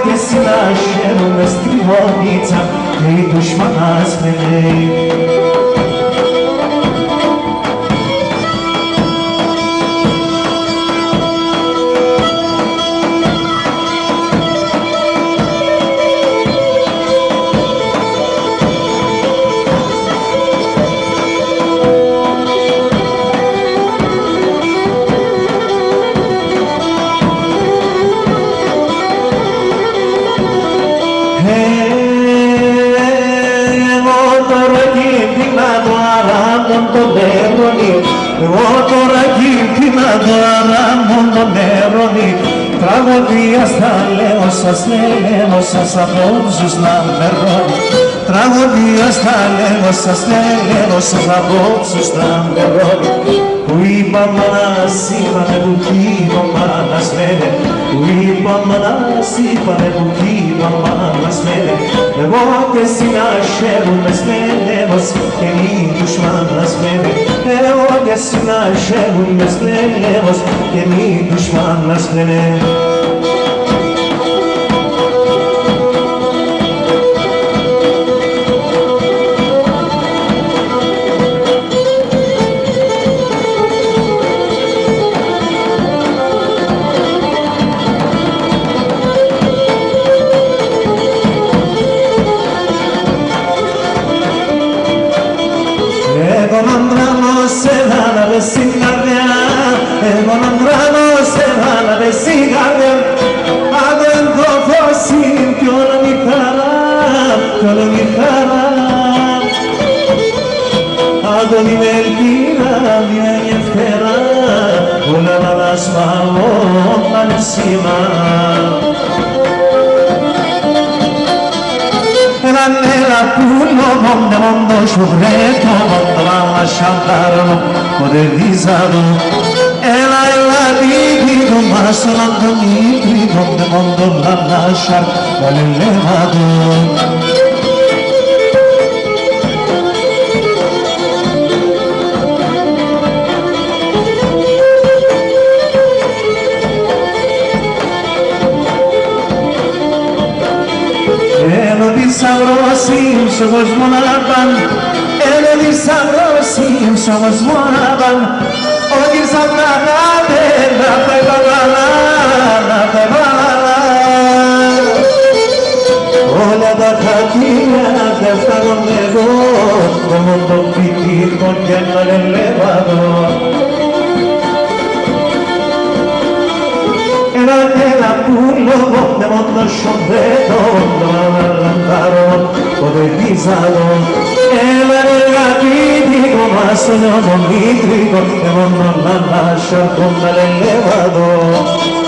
και συναχαίρουμε στη γονίτσα και οι δουσμανάς με λέει. Εγώ τώρα κύπτηνα τώρα μόνο νερώνει. Τραγωδία στα λέω σας απόψους να μερώνει. Τραγωδία στα λέω σας απόψους να μερώνει. Που είπα μάνας είπανε που κύβω μάνας λένε. Που είπα μάνας είπανε που κύβω μάνας λένε. Εγώ και συναχαίρουμε στέλνος και μη δουσμάνας λένε. Εγώ και συναχαίρουμε στέλνος και μη δουσμάνας λένε. Εγώ να στην καρδιά, εγώ να στην καρδιά. Αν δεν το φώσει κι όλα μη χαρά, κι όλα μη χαρά. Αν δεν είναι ελπίδα, είναι γευτέρα, όλα να δασμαλώ, να είναι σήμερα. Nella pullo mondo mondo sciogretto mondo va a lasciarlo poter disado e la dico ma sono amici mondo va a lasciar vale levato. Somos monaban, ele dice Rosim, somos monaban, o dice Nagade, Rafael Balala, Rafael Balala. Hola da Katia, de Fagón de Gos, como un pitir con lleno el elevador. Era de la pulo, de mondo sciogretto, donde l'andaron, poder pisado. Era de la dico, ma sono un nitrico, de mondo la lascia con el elevador.